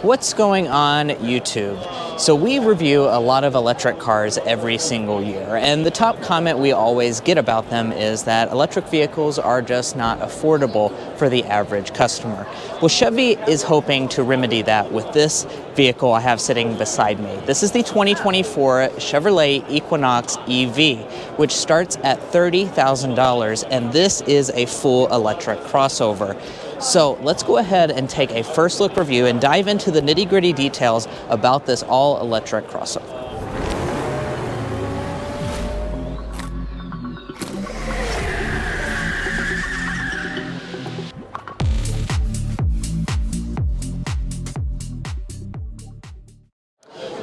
What's going on YouTube? So we review a lot of electric cars every single year, and the top comment we always get about them is that electric vehicles are just not affordable for the average customer. Well, Chevy is hoping to remedy that with this vehicle I have sitting beside me. This is the 2024 Chevrolet Equinox EV, which starts at $30,000, and this is a full electric crossover. So let's go ahead and take a first look review and dive into the nitty-gritty details about this all-electric crossover.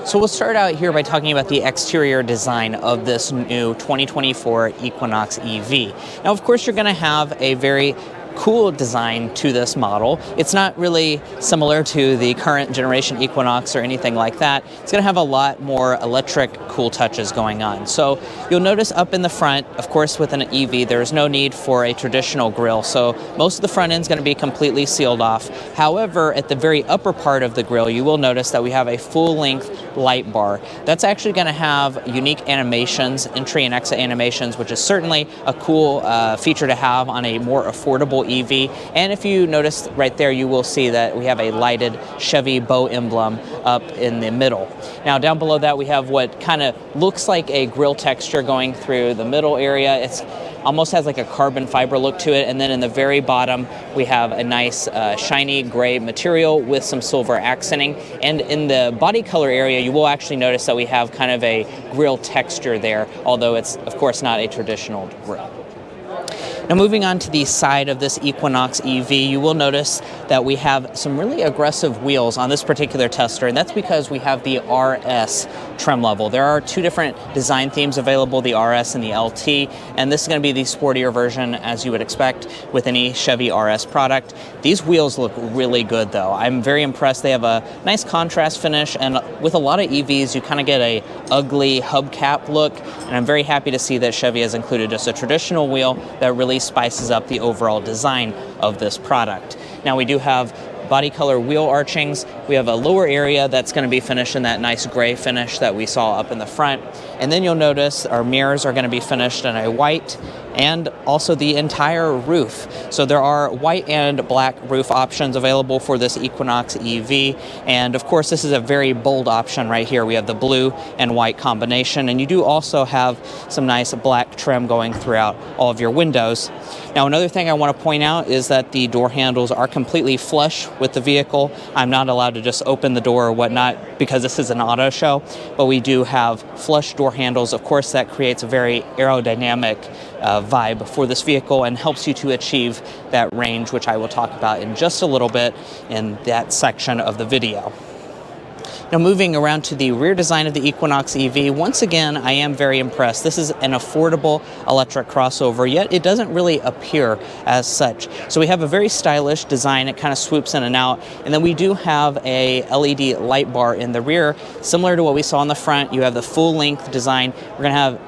So we'll start out here by talking about the exterior design of this new 2024 Equinox EV. Now, of course, you're going to have a very cool design to this model. It's not really similar to the current generation Equinox or anything like that. It's going to have a lot more electric cool touches going on. So you'll notice up in the front, of course with an EV, there's no need for a traditional grille. So most of the front end is going to be completely sealed off. However, at the very upper part of the grille, you will notice that we have a full-length light bar. That's actually going to have unique animations, entry and exit animations, which is certainly a cool feature to have on a more affordable EV. And if you notice right there, you will see that we have a lighted Chevy bow emblem up in the middle. Now down below that we have what kind of looks like a grille texture going through the middle area. It's almost has like a carbon fiber look to it, and then in the very bottom we have a nice shiny gray material with some silver accenting, and in the body color area you will actually notice that we have kind of a grille texture there, although it's of course not a traditional grille. Now moving on to the side of this Equinox EV, you will notice that we have some really aggressive wheels on this particular tester, and that's because we have the RS trim level. There are two different design themes available, the RS and the LT, and this is going to be the sportier version as you would expect with any Chevy RS product. These wheels look really good though. I'm very impressed. They have a nice contrast finish, and with a lot of EVs you kind of get a ugly hubcap look, and I'm very happy to see that Chevy has included just a traditional wheel that really spices up the overall design of this product. Now we do have body color wheel archings. We have a lower area that's going to be finished in that nice gray finish that we saw up in the front. And then you'll notice our mirrors are going to be finished in a white, and also the entire roof. So there are white and black roof options available for this Equinox EV. And of course, this is a very bold option right here. We have the blue and white combination, and you do also have some nice black trim going throughout all of your windows. Now, another thing I want to point out is that the door handles are completely flush with the vehicle. I'm not allowed to just open the door or whatnot because this is an auto show, but we do have flush door handles. Of course, that creates a very aerodynamic vibe for this vehicle and helps you to achieve that range, which I will talk about in just a little bit in that section of the video. Now moving around to the rear design of the Equinox EV, once again, I am very impressed. This is an affordable electric crossover, yet it doesn't really appear as such. So we have a very stylish design. It kind of swoops in and out. And then we do have a LED light bar in the rear, similar to what we saw in the front. You have the full-length design. We're going to have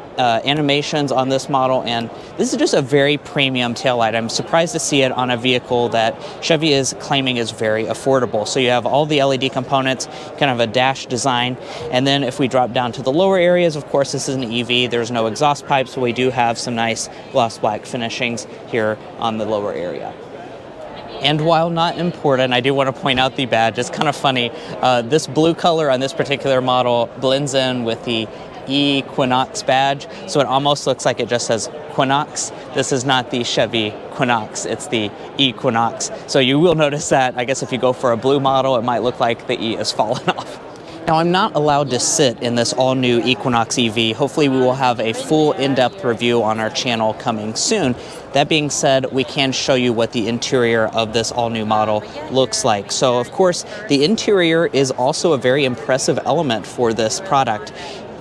animations on this model, and this is just a very premium taillight. I'm surprised to see it on a vehicle that Chevy is claiming is very affordable. So you have all the LED components, kind of a dash design, and then if we drop down to the lower areas, of course this is an EV, there's no exhaust pipes, so we do have some nice gloss black finishings here on the lower area. And while not important, I do want to point out the badge. It's kind of funny. This blue color on this particular model blends in with the Equinox badge, so it almost looks like it just says Quinox. This is not the Chevy Equinox, it's the Equinox. So you will notice that, I guess if you go for a blue model, it might look like the E is fallen off. Now, I'm not allowed to sit in this all-new Equinox EV. Hopefully we will have a full in-depth review on our channel coming soon. That being said, we can show you what the interior of this all-new model looks like. So, of course, the interior is also a very impressive element for this product.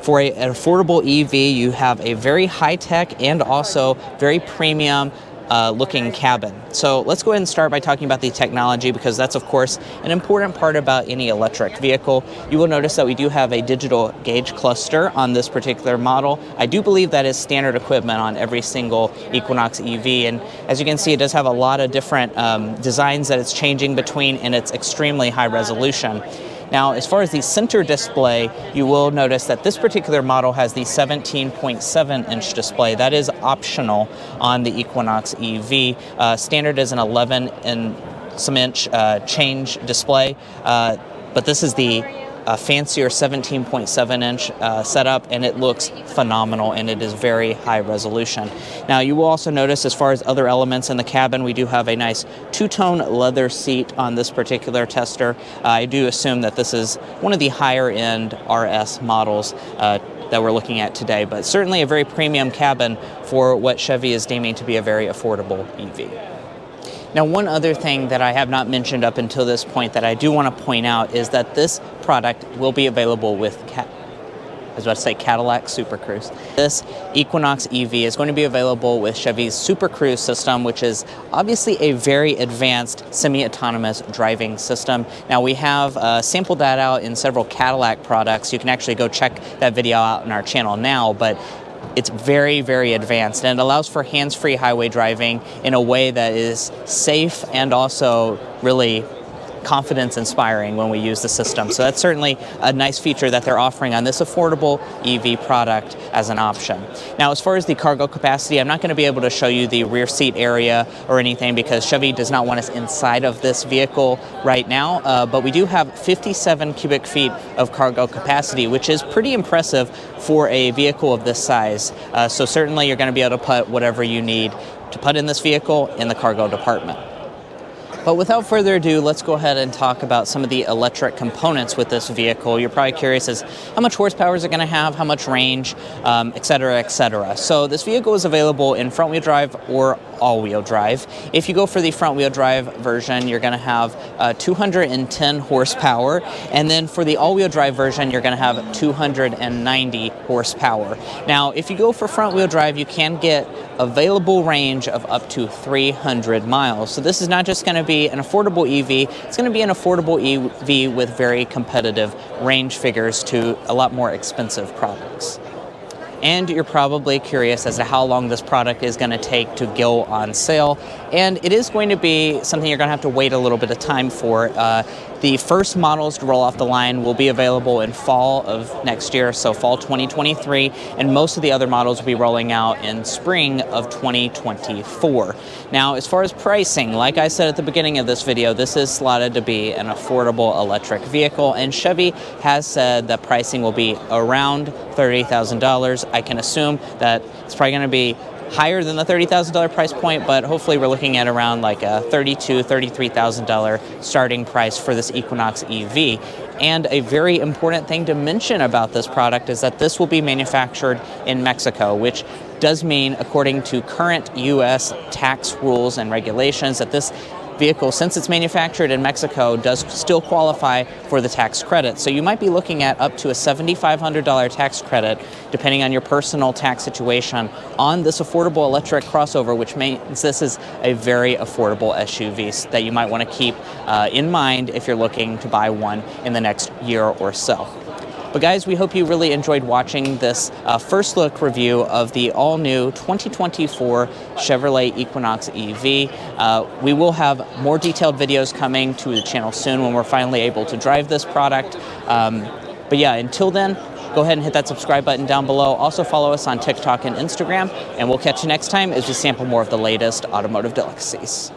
For an affordable EV, you have a very high-tech and also very premium looking cabin. So let's go ahead and start by talking about the technology, because that's of course an important part about any electric vehicle. You will notice that we do have a digital gauge cluster on this particular model. I do believe that is standard equipment on every single Equinox EV, and as you can see, it does have a lot of different designs that it's changing between, and it's extremely high resolution. Now, as far as the center display, you will notice that this particular model has the 17.7-inch display. That is optional on the Equinox EV. Standard is an 11-inch change display, but this is the fancier 17.7-inch setup, and it looks phenomenal, and it is very high resolution. Now, you will also notice, as far as other elements in the cabin, we do have a nice two-tone leather seat on this particular tester. I do assume that this is one of the higher-end RS models that we're looking at today, but certainly a very premium cabin for what Chevy is deeming to be a very affordable EV. Now, one other thing that I have not mentioned up until this point that I do want to point out is that this product will be available with Cadillac Supercruise. This Equinox EV is going to be available with Chevy's Supercruise system, which is obviously a very advanced semi-autonomous driving system. Now, we have sampled that out in several Cadillac products. You can actually go check that video out on our channel now, but it's very, very advanced, and it allows for hands-free highway driving in a way that is safe and also really confidence-inspiring when we use the system. So that's certainly a nice feature that they're offering on this affordable EV product as an option. Now, as far as the cargo capacity, I'm not going to be able to show you the rear seat area or anything because Chevy does not want us inside of this vehicle right now, but we do have 57 cubic feet of cargo capacity, which is pretty impressive for a vehicle of this size. So certainly you're going to be able to put whatever you need to put in this vehicle in the cargo department. But without further ado, let's go ahead and talk about some of the electric components with this vehicle. You're probably curious as how much horsepower is it going to have, how much range, et cetera, et cetera. So this vehicle is available in front-wheel drive or all-wheel drive. If you go for the front-wheel drive version, you're going to have 210 horsepower, and then for the all-wheel drive version, you're going to have 290 horsepower. Now, if you go for front-wheel drive, you can get available range of up to 300 miles. So this is not just going to be an affordable EV, it's going to be an affordable EV with very competitive range figures to a lot more expensive products. And you're probably curious as to how long this product is going to take to go on sale, and it is going to be something you're going to have to wait a little bit of time for. The first models to roll off the line will be available in fall of next year, so fall 2023, and most of the other models will be rolling out in spring of 2024. Now, as far as pricing, like I said at the beginning of this video, this is slotted to be an affordable electric vehicle, and Chevy has said that pricing will be around $30,000. I can assume that it's probably going to be higher than the $30,000 price point, but hopefully we're looking at around like a $32,000, $33,000 starting price for this Equinox EV. And a very important thing to mention about this product is that this will be manufactured in Mexico, which does mean, according to current U.S. tax rules and regulations, that this vehicle, since it's manufactured in Mexico, does still qualify for the tax credit. So you might be looking at up to a $7,500 tax credit, depending on your personal tax situation, on this affordable electric crossover, which means this is a very affordable SUV that you might want to keep in mind if you're looking to buy one in the next year or so. But guys, we hope you really enjoyed watching this first look review of the all-new 2024 Chevrolet Equinox EV. We will have more detailed videos coming to the channel soon when we're finally able to drive this product. But yeah, until then, go ahead and hit that subscribe button down below. Also follow us on TikTok and Instagram, and we'll catch you next time as we sample more of the latest automotive delicacies.